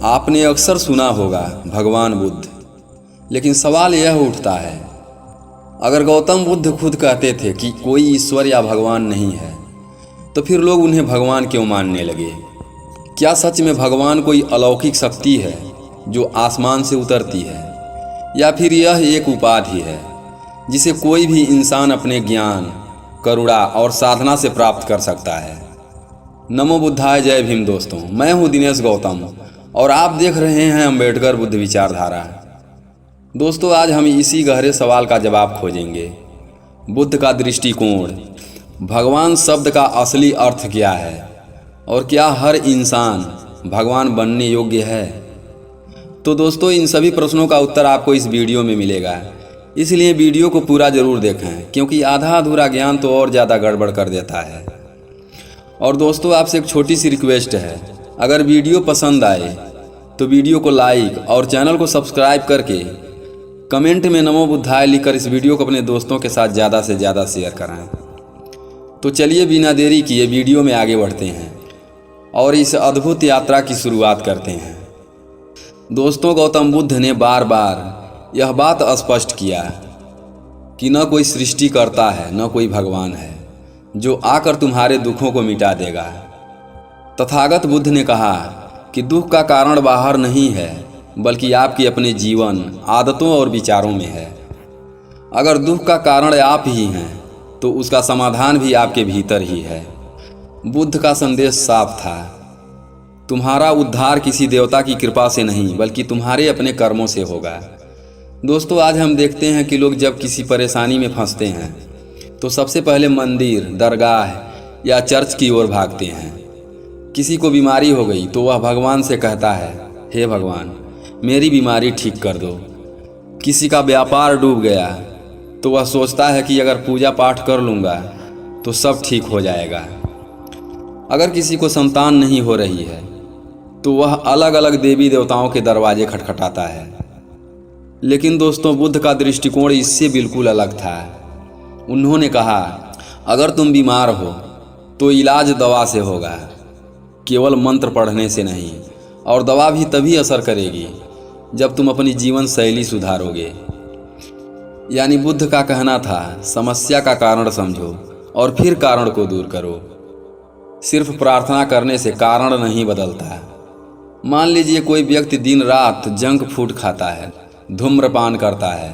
आपने अक्सर सुना होगा भगवान बुद्ध, लेकिन सवाल यह उठता है, अगर गौतम बुद्ध खुद कहते थे कि कोई ईश्वर या भगवान नहीं है, तो फिर लोग उन्हें भगवान क्यों मानने लगे? क्या सच में भगवान कोई अलौकिक शक्ति है जो आसमान से उतरती है, या फिर यह एक उपाधि है जिसे कोई भी इंसान अपने ज्ञान, करुणा और साधना से प्राप्त कर सकता है? नमो बुद्धाय, जय भीम दोस्तों। मैं हूं दिनेश गौतम और आप देख रहे हैं अम्बेडकर बुद्ध विचारधारा। दोस्तों, आज हम इसी गहरे सवाल का जवाब खोजेंगे। बुद्ध का दृष्टिकोण, भगवान शब्द का असली अर्थ क्या है, और क्या हर इंसान भगवान बनने योग्य है? तो दोस्तों, इन सभी प्रश्नों का उत्तर आपको इस वीडियो में मिलेगा, इसलिए वीडियो को पूरा ज़रूर देखें, क्योंकि आधा अधूरा ज्ञान तो और ज़्यादा गड़बड़ कर देता है। और दोस्तों, आपसे एक छोटी सी रिक्वेस्ट है, अगर वीडियो पसंद आए तो वीडियो को लाइक और चैनल को सब्सक्राइब करके कमेंट में नमो बुद्धाय लिखकर इस वीडियो को अपने दोस्तों के साथ ज़्यादा से ज़्यादा शेयर कराएं। तो चलिए बिना देरी किए वीडियो में आगे बढ़ते हैं और इस अद्भुत यात्रा की शुरुआत करते हैं। दोस्तों, गौतम बुद्ध ने बार बार यह बात स्पष्ट किया कि न कोई सृष्टि करता है, न कोई भगवान है जो आकर तुम्हारे दुखों को मिटा देगा। तथागत बुद्ध ने कहा कि दुख का कारण बाहर नहीं है, बल्कि आपके अपने जीवन, आदतों और विचारों में है। अगर दुख का कारण आप ही हैं, तो उसका समाधान भी आपके भीतर ही है। बुद्ध का संदेश साफ था, तुम्हारा उद्धार किसी देवता की कृपा से नहीं, बल्कि तुम्हारे अपने कर्मों से होगा। दोस्तों, आज हम देखते हैं कि लोग जब किसी परेशानी में फंसते हैं तो सबसे पहले मंदिर, दरगाह या चर्च की ओर भागते हैं। किसी को बीमारी हो गई तो वह भगवान से कहता है, हे भगवान मेरी बीमारी ठीक कर दो। किसी का व्यापार डूब गया तो वह सोचता है कि अगर पूजा पाठ कर लूँगा तो सब ठीक हो जाएगा। अगर किसी को संतान नहीं हो रही है तो वह अलग अलग देवी देवताओं के दरवाजे खटखटाता है। लेकिन दोस्तों, बुद्ध का दृष्टिकोण इससे बिल्कुल अलग था। उन्होंने कहा, अगर तुम बीमार हो तो इलाज दवा से होगा, केवल मंत्र पढ़ने से नहीं, और दवा भी तभी असर करेगी जब तुम अपनी जीवन शैली सुधारोगे। यानी बुद्ध का कहना था, समस्या का कारण समझो और फिर कारण को दूर करो। सिर्फ प्रार्थना करने से कारण नहीं बदलता। मान लीजिए कोई व्यक्ति दिन रात जंक फूड खाता है, धूम्रपान करता है,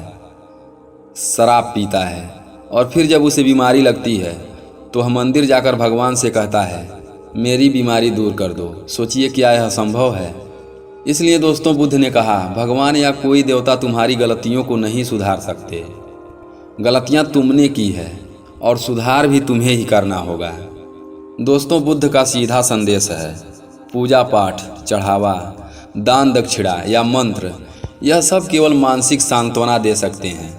शराब पीता है, और फिर जब उसे बीमारी लगती है तो वह मंदिर जाकर भगवान से कहता है, मेरी बीमारी दूर कर दो। सोचिए, क्या यह संभव है? इसलिए दोस्तों, बुद्ध ने कहा, भगवान या कोई देवता तुम्हारी गलतियों को नहीं सुधार सकते। गलतियां तुमने की है और सुधार भी तुम्हें ही करना होगा। दोस्तों, बुद्ध का सीधा संदेश है, पूजा पाठ, चढ़ावा, दान दक्षिणा या मंत्र, यह सब केवल मानसिक सांत्वना दे सकते हैं,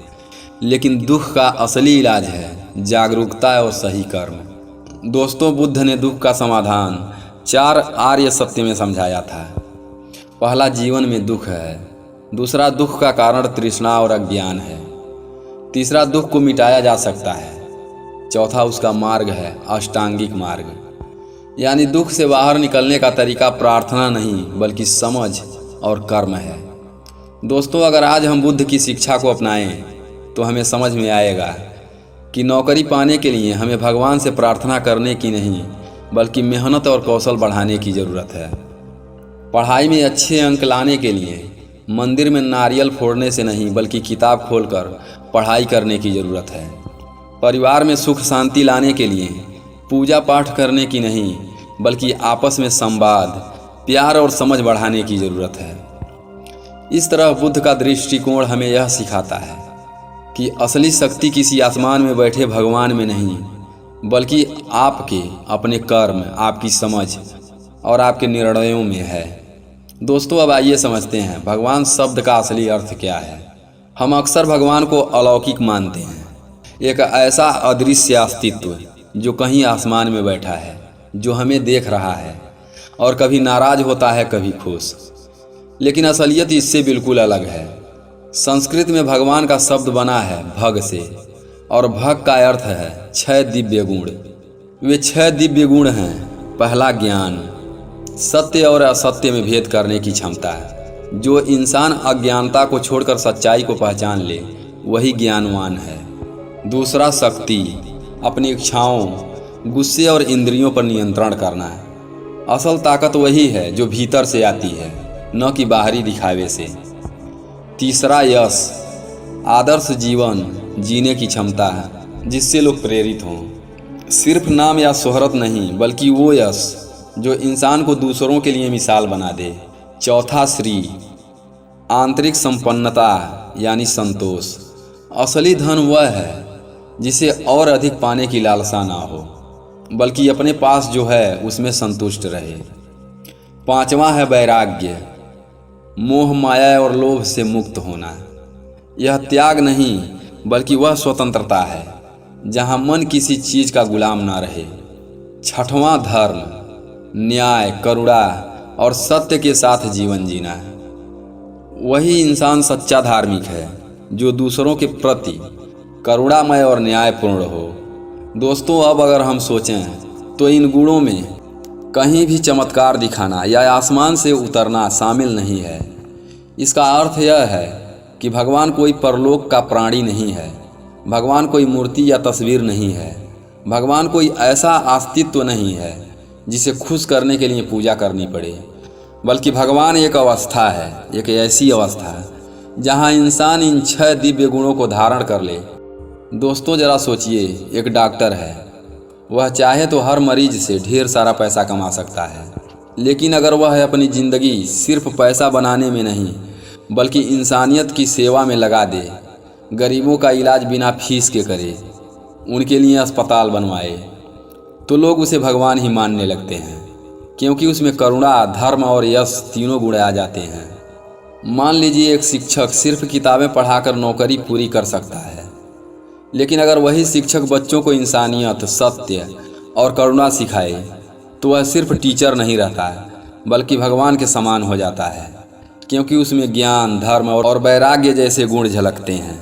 लेकिन दुख का असली इलाज है जागरूकता और सही कर्म। दोस्तों, बुद्ध ने दुख का समाधान 4 आर्य सत्य में समझाया था। पहला, जीवन में दुख है। दूसरा, दुख का कारण तृष्णा और अज्ञान है। तीसरा, दुख को मिटाया जा सकता है। चौथा, उसका मार्ग है अष्टांगिक मार्ग, यानी दुख से बाहर निकलने का तरीका प्रार्थना नहीं, बल्कि समझ और कर्म है। दोस्तों, अगर आज हम बुद्ध की शिक्षा को अपनाएं तो हमें समझ में आएगा कि नौकरी पाने के लिए हमें भगवान से प्रार्थना करने की नहीं, बल्कि मेहनत और कौशल बढ़ाने की ज़रूरत है। पढ़ाई में अच्छे अंक लाने के लिए मंदिर में नारियल फोड़ने से नहीं, बल्कि किताब खोलकर पढ़ाई करने की ज़रूरत है। परिवार में सुख शांति लाने के लिए पूजा पाठ करने की नहीं, बल्कि आपस में संवाद, प्यार और समझ बढ़ाने की ज़रूरत है। इस तरह बुद्ध का दृष्टिकोण हमें यह सिखाता है कि असली शक्ति किसी आसमान में बैठे भगवान में नहीं, बल्कि आपके अपने कर्म, आपकी समझ और आपके निर्णयों में है। दोस्तों, अब आइए समझते हैं भगवान शब्द का असली अर्थ क्या है। हम अक्सर भगवान को अलौकिक मानते हैं, एक ऐसा अदृश्य अस्तित्व जो कहीं आसमान में बैठा है, जो हमें देख रहा है और कभी नाराज होता है, कभी खुश। लेकिन असलियत इससे बिल्कुल अलग है। संस्कृत में भगवान का शब्द बना है भग से, और भग का अर्थ है 6 दिव्य गुण। वे 6 दिव्य गुण हैं। पहला, ज्ञान, सत्य और असत्य में भेद करने की क्षमता है। जो इंसान अज्ञानता को छोड़कर सच्चाई को पहचान ले वही ज्ञानवान है। दूसरा, शक्ति, अपनी इच्छाओं, गुस्से और इंद्रियों पर नियंत्रण करना है। असल ताकत वही है जो भीतर से आती है, न कि बाहरी दिखावे से। तीसरा, यश, आदर्श जीवन जीने की क्षमता है जिससे लोग प्रेरित हों। सिर्फ नाम या शोहरत नहीं, बल्कि वो यश जो इंसान को दूसरों के लिए मिसाल बना दे। चौथा, श्री, आंतरिक संपन्नता यानी संतोष। असली धन वह है जिसे और अधिक पाने की लालसा ना हो, बल्कि अपने पास जो है उसमें संतुष्ट रहे। पांचवा है वैराग्य, मोह, माया और लोभ से मुक्त होना। यह त्याग नहीं बल्कि वह स्वतंत्रता है जहाँ मन किसी चीज का गुलाम ना रहे। छठवां, धर्म, न्याय, करुणा और सत्य के साथ जीवन जीना। वही इंसान सच्चा धार्मिक है जो दूसरों के प्रति करुणामय और न्यायपूर्ण हो। दोस्तों, अब अगर हम सोचें तो इन गुणों में कहीं भी चमत्कार दिखाना या आसमान से उतरना शामिल नहीं है। इसका अर्थ यह है कि भगवान कोई परलोक का प्राणी नहीं है, भगवान कोई मूर्ति या तस्वीर नहीं है, भगवान कोई ऐसा अस्तित्व नहीं है जिसे खुश करने के लिए पूजा करनी पड़े, बल्कि भगवान एक अवस्था है, एक ऐसी अवस्था जहाँ इंसान इन 6 दिव्य गुणों को धारण कर ले। दोस्तों, जरा सोचिए, एक डॉक्टर है, वह चाहे तो हर मरीज से ढेर सारा पैसा कमा सकता है, लेकिन अगर वह अपनी ज़िंदगी सिर्फ पैसा बनाने में नहीं बल्कि इंसानियत की सेवा में लगा दे, गरीबों का इलाज बिना फीस के करे, उनके लिए अस्पताल बनवाए, तो लोग उसे भगवान ही मानने लगते हैं, क्योंकि उसमें करुणा, धर्म और यश तीनों गुण आ जाते हैं। मान लीजिए एक शिक्षक सिर्फ किताबें पढ़ाकर नौकरी पूरी कर सकता है, लेकिन अगर वही शिक्षक बच्चों को इंसानियत, सत्य और करुणा सिखाए तो वह सिर्फ टीचर नहीं रहता है बल्कि भगवान के समान हो जाता है, क्योंकि उसमें ज्ञान, धर्म और वैराग्य जैसे गुण झलकते हैं।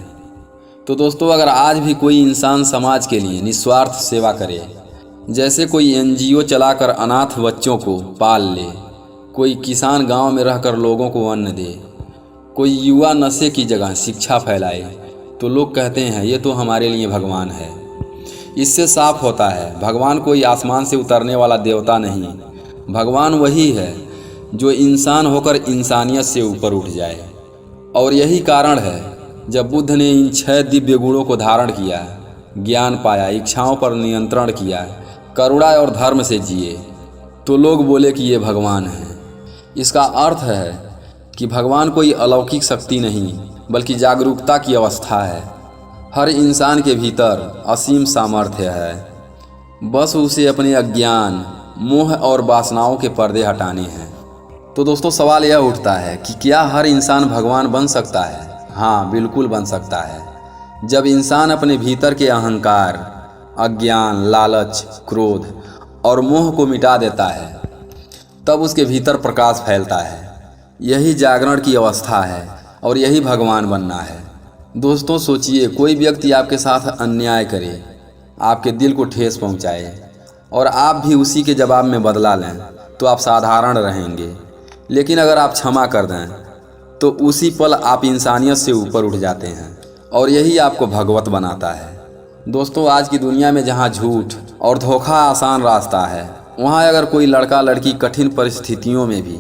तो दोस्तों, अगर आज भी कोई इंसान समाज के लिए निस्वार्थ सेवा करे, जैसे कोई NGO चलाकर अनाथ बच्चों को पाल ले, कोई किसान गांव में रहकर लोगों को अन्न दे, कोई युवा नशे की जगह शिक्षा फैलाए, तो लोग कहते हैं ये तो हमारे लिए भगवान है। इससे साफ होता है भगवान कोई आसमान से उतरने वाला देवता नहीं, भगवान वही है जो इंसान होकर इंसानियत से ऊपर उठ जाए। और यही कारण है जब बुद्ध ने इन 6 दिव्य गुणों को धारण किया, ज्ञान पाया, इच्छाओं पर नियंत्रण किया, करुणा और धर्म से जिए, तो लोग बोले कि ये भगवान है। इसका अर्थ है कि भगवान कोई अलौकिक शक्ति नहीं बल्कि जागरूकता की अवस्था है। हर इंसान के भीतर असीम सामर्थ्य है, बस उसे अपने अज्ञान, मोह और वासनाओं के पर्दे हटाने हैं। तो दोस्तों, सवाल यह उठता है कि क्या हर इंसान भगवान बन सकता है? हाँ, बिल्कुल बन सकता है। जब इंसान अपने भीतर के अहंकार, अज्ञान, लालच, क्रोध और मोह को मिटा देता है, तब उसके भीतर प्रकाश फैलता है। यही जागरण की अवस्था है और यही भगवान बनना है। दोस्तों, सोचिए, कोई व्यक्ति आपके साथ अन्याय करे, आपके दिल को ठेस पहुंचाए और आप भी उसी के जवाब में बदला लें, तो आप साधारण रहेंगे। लेकिन अगर आप क्षमा कर दें तो उसी पल आप इंसानियत से ऊपर उठ जाते हैं और यही आपको भगवत बनाता है। दोस्तों, आज की दुनिया में जहाँ झूठ और धोखा आसान रास्ता है, वहाँ अगर कोई लड़का लड़की कठिन परिस्थितियों में भी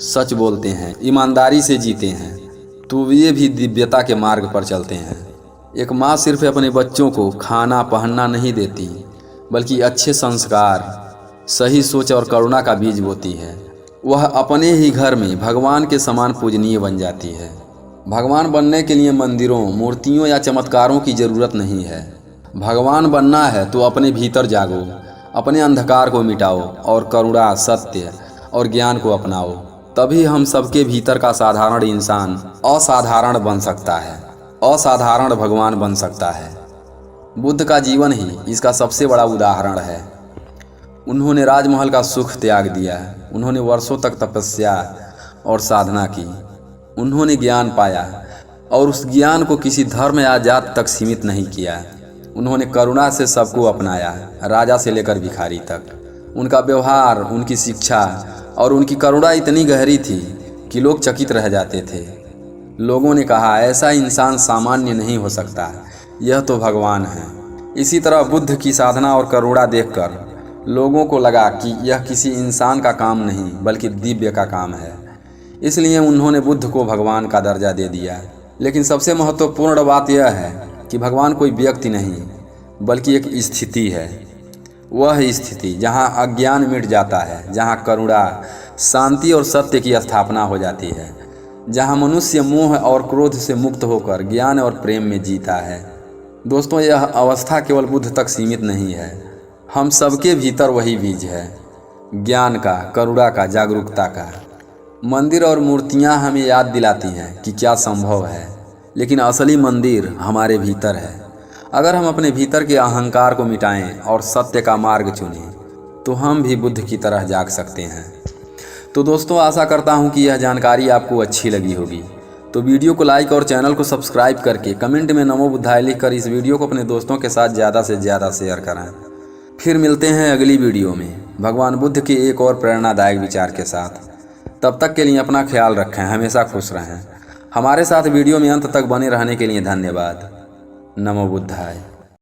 सच बोलते हैं, ईमानदारी से जीते हैं, तो ये भी दिव्यता के मार्ग पर चलते हैं। एक माँ सिर्फ अपने बच्चों को खाना पहनना नहीं देती, बल्कि अच्छे संस्कार, सही सोच और करुणा का बीज बोती है। वह अपने ही घर में भगवान के समान पूजनीय बन जाती है। भगवान बनने के लिए मंदिरों, मूर्तियों या चमत्कारों की ज़रूरत नहीं है। भगवान बनना है तो अपने भीतर जागो, अपने अंधकार को मिटाओ और करुणा, सत्य और ज्ञान को अपनाओ। तभी हम सबके भीतर का साधारण इंसान असाधारण बन सकता है, असाधारण भगवान बन सकता है। बुद्ध का जीवन ही इसका सबसे बड़ा उदाहरण है। उन्होंने राजमहल का सुख त्याग दिया, उन्होंने वर्षों तक तपस्या और साधना की, उन्होंने ज्ञान पाया और उस ज्ञान को किसी धर्म या जात तक सीमित नहीं किया। उन्होंने करुणा से सबको अपनाया, राजा से लेकर भिखारी तक। उनका व्यवहार, उनकी शिक्षा और उनकी करुणा इतनी गहरी थी कि लोग चकित रह जाते थे। लोगों ने कहा, ऐसा इंसान सामान्य नहीं हो सकता, यह तो भगवान है। इसी तरह बुद्ध की साधना और करुणा देखकर लोगों को लगा कि यह किसी इंसान का काम नहीं बल्कि दिव्य का काम है। इसलिए उन्होंने बुद्ध को भगवान का दर्जा दे दिया। लेकिन सबसे महत्वपूर्ण बात यह है कि भगवान कोई व्यक्ति नहीं बल्कि एक स्थिति है। वह स्थिति जहाँ अज्ञान मिट जाता है, जहाँ करुणा, शांति और सत्य की स्थापना हो जाती है, जहाँ मनुष्य मोह और क्रोध से मुक्त होकर ज्ञान और प्रेम में जीता है। दोस्तों, यह अवस्था केवल बुद्ध तक सीमित नहीं है। हम सबके भीतर वही बीज है, ज्ञान का, करुणा का, जागरूकता का। मंदिर और मूर्तियाँ हमें याद दिलाती हैं कि क्या संभव है, लेकिन असली मंदिर हमारे भीतर है। अगर हम अपने भीतर के अहंकार को मिटाएं और सत्य का मार्ग चुनें तो हम भी बुद्ध की तरह जाग सकते हैं। तो दोस्तों, आशा करता हूं कि यह जानकारी आपको अच्छी लगी होगी। तो वीडियो को लाइक और चैनल को सब्सक्राइब करके कमेंट में नमो बुद्धाय लिखकर इस वीडियो को अपने दोस्तों के साथ ज़्यादा से ज़्यादा शेयर करें। फिर मिलते हैं अगली वीडियो में भगवान बुद्ध के एक और प्रेरणादायक विचार के साथ। तब तक के लिए अपना ख्याल रखें, हमेशा खुश रहें। हमारे साथ वीडियो में अंत तक बने रहने के लिए धन्यवाद। नमो बुद्धाय।